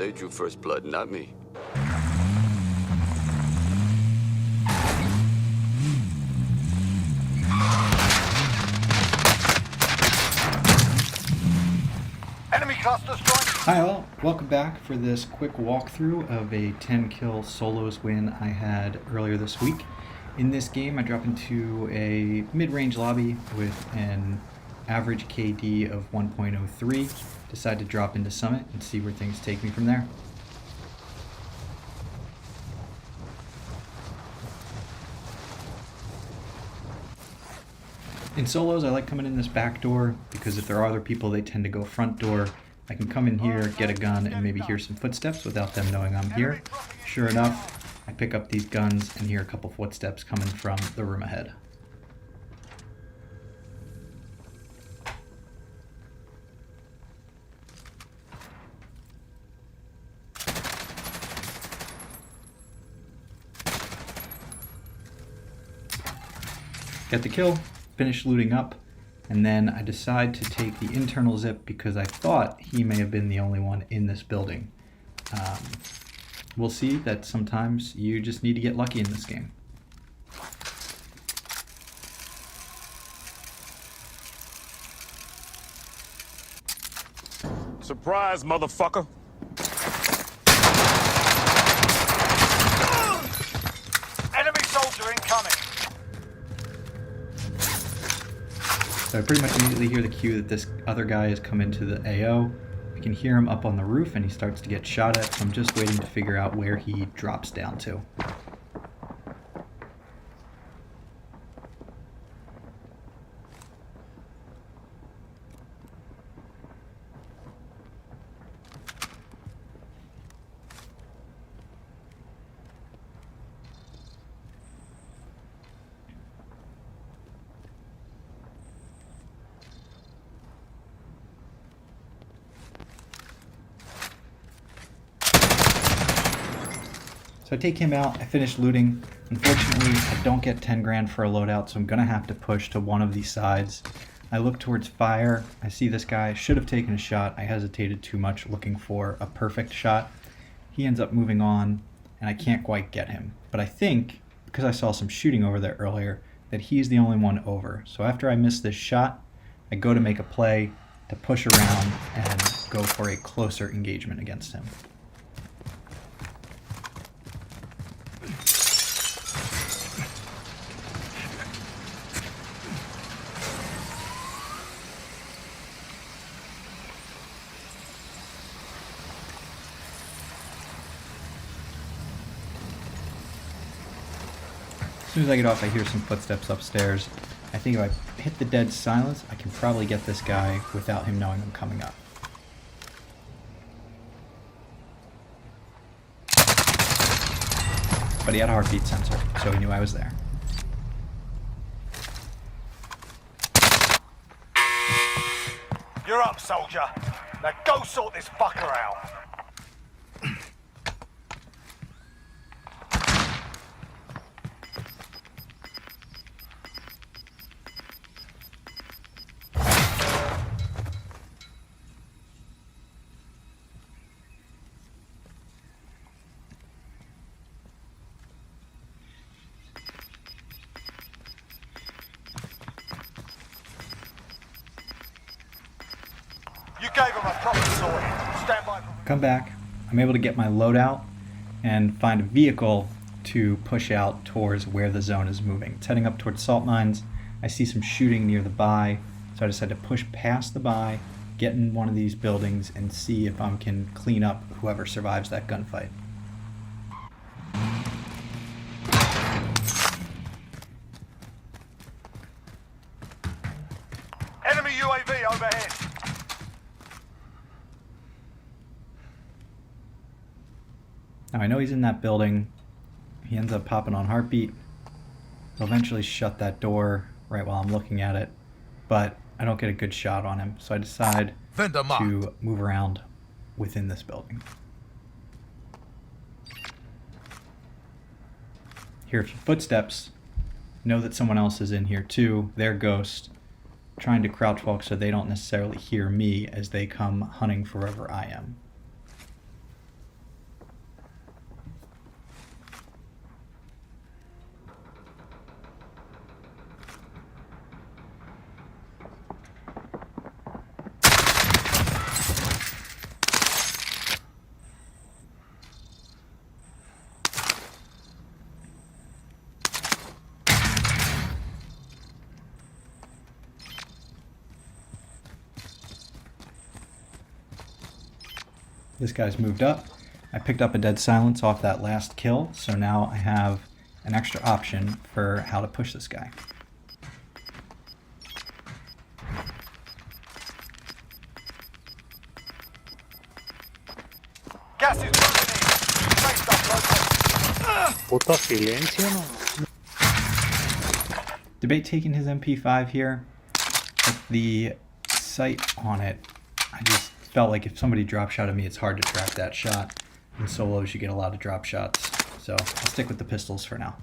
They drew first blood, not me. Enemy clusters joined. Hi all, welcome back for this quick walkthrough of a 10 kill solos win I had earlier this week. In this game I drop into a mid-range lobby with an average KD of 1.03. Decide to drop into Summit and see where things take me from there. In solos I like coming in this back door because if there are other people they tend to go front door. I can come in here, get a gun, and maybe hear some footsteps without them knowing I'm here. Sure enough, I pick up these guns and hear a couple footsteps coming from the room ahead. Get the kill, finish looting up, and then I decide to take the internal zip because I thought he may have been the only one in this building. We'll see that sometimes you just need to get lucky in this game. Surprise, motherfucker! Enemy soldier incoming. So I pretty much immediately hear the cue that this other guy has come into the AO. I can hear him up on the roof and he starts to get shot at, so I'm just waiting to figure out where he drops down to. So I take him out, I finish looting. Unfortunately, I don't get 10 grand for a loadout, so I'm gonna have to push to one of these sides. I look towards fire, I see this guy, should have taken a shot. I hesitated too much looking for a perfect shot. He ends up moving on, and I can't quite get him. But I think, because I saw some shooting over there earlier, that he's the only one over. So after I miss this shot, I go to make a play to push around and go for a closer engagement against him. As soon as I get off, I hear some footsteps upstairs. I think if I hit the dead silence, I can probably get this guy without him knowing I'm coming up. But he had a heartbeat sensor, so he knew I was there. You're up, soldier. Now go sort this fucker out. You gave him a proper sword. Stand by. Come back. I'm able to get my loadout and find a vehicle to push out towards where the zone is moving. It's heading up towards salt mines. I see some shooting near the buy, so I decided to push past the buy, get in one of these buildings, and see if I can clean up whoever survives that gunfight. Enemy UAV overhead. Now I know he's in that building. He ends up popping on heartbeat. He'll eventually shut that door right while I'm looking at it, but I don't get a good shot on him, so I decide to move around within this building. Hear a few footsteps, know that someone else is in here too. They're Ghost, trying to crouch walk so they don't necessarily hear me as they come hunting for wherever I am. This guy's moved up. I picked up a dead silence off that last kill, so now I have an extra option for how to push this guy. Gas is moving in. Safe stuff located. Puto silencio, no. Debate taking his MP5 here. With the sight on it, I just felt like if somebody drop shot at me, it's hard to track that shot. In solos, you get a lot of drop shots. So I'll stick with the pistols for now.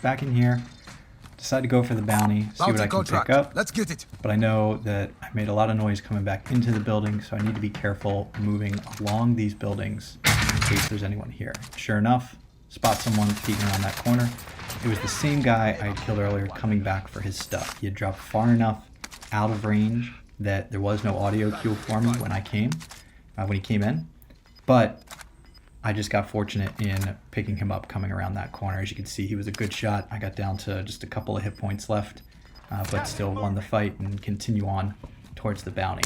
Back in here, decide to go for the bounty, see what I can pick up. Let's get it. But I know that I made a lot of noise coming back into the building, so I need to be careful moving along these buildings in case there's anyone here. Sure enough, spot someone peeking around that corner. It was the same guy I had killed earlier coming back for his stuff. He had dropped far enough out of range that there was no audio cue for me when he came in. But I just got fortunate in picking him up coming around that corner. As you can see, he was a good shot. I got down to just a couple of hit points left, but still won the fight and continue on towards the bounty.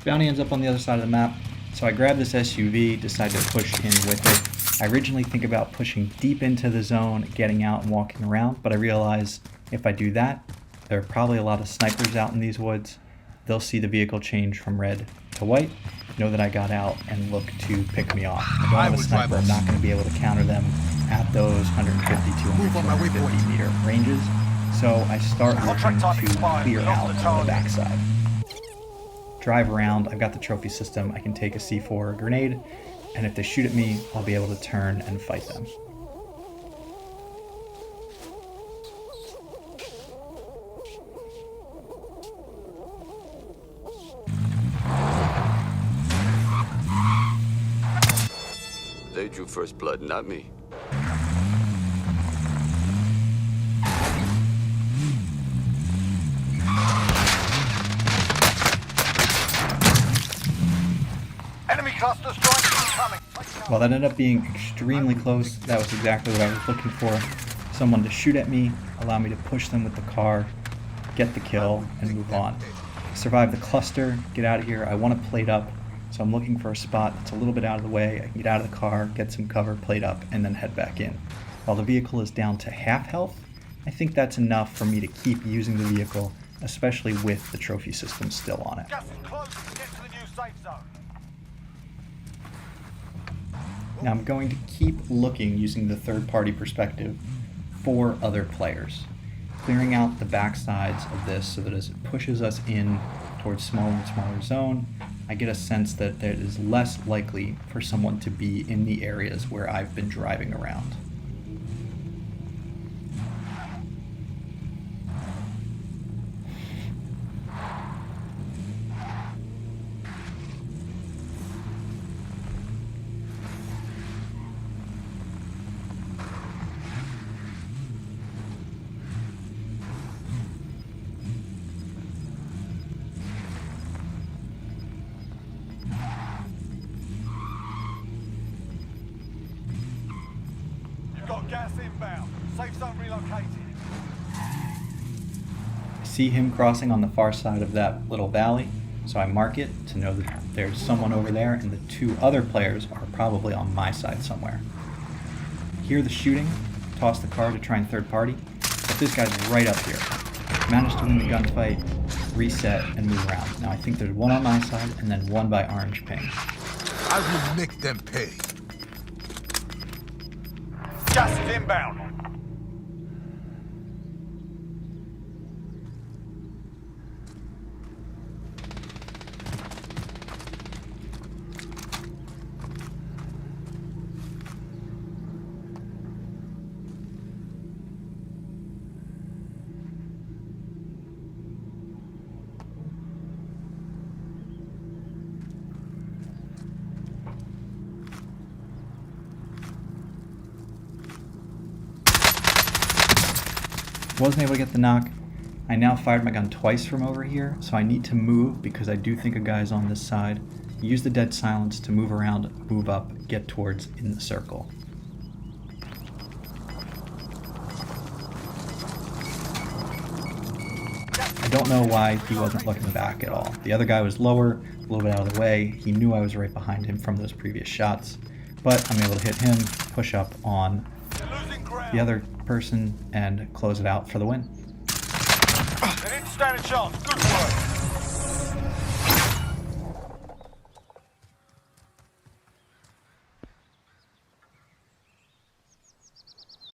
Bounty ends up on the other side of the map, so I grab this SUV, decide to push in with it. I originally think about pushing deep into the zone, getting out and walking around, but I realize if I do that, there are probably a lot of snipers out in these woods. They'll see the vehicle change from red to white, know that I got out, and look to pick me off. If I don't have a sniper, I'm not going to be able to counter them at those 150, 200, 250 meter ranges. So I start looking to clear out on the backside. Drive around, I've got the trophy system, I can take a C4 or grenade, and if they shoot at me, I'll be able to turn and fight them. They drew first blood, not me. Enemy cluster strike incoming. While that ended up being extremely close, that was exactly what I was looking for. Someone to shoot at me, allow me to push them with the car, get the kill, and move on. Survive the cluster, get out of here. I want to plate up, so I'm looking for a spot that's a little bit out of the way. I can get out of the car, get some cover, plate up, and then head back in. While the vehicle is down to half health, I think that's enough for me to keep using the vehicle, especially with the trophy system still on it. Gas is close. Get to the new safe zone. Now I'm going to keep looking using the third-party perspective for other players, clearing out the backsides of this so that as it pushes us in towards smaller and smaller zone, I get a sense that it is less likely for someone to be in the areas where I've been driving around. You've got gas inbound. Safe zone relocated. I see him crossing on the far side of that little valley, so I mark it to know that there's someone over there and the two other players are probably on my side somewhere. Hear the shooting, toss the car to try and third party, but this guy's right up here. Managed to win the gunfight, reset, and move around. Now I think there's one on my side and then one by orange ping. I will make them pay. Gas is inbound. Wasn't able to get the knock. I now fired my gun twice from over here, so I need to move because I do think a guy's on this side. Use the dead silence to move around, move up, get towards in the circle. I don't know why he wasn't looking back at all. The other guy was lower, a little bit out of the way. He knew I was right behind him from those previous shots, but I'm able to hit him, push up on Losing ground. the other person, and close it out for the win. They didn't stand a chance. Good work.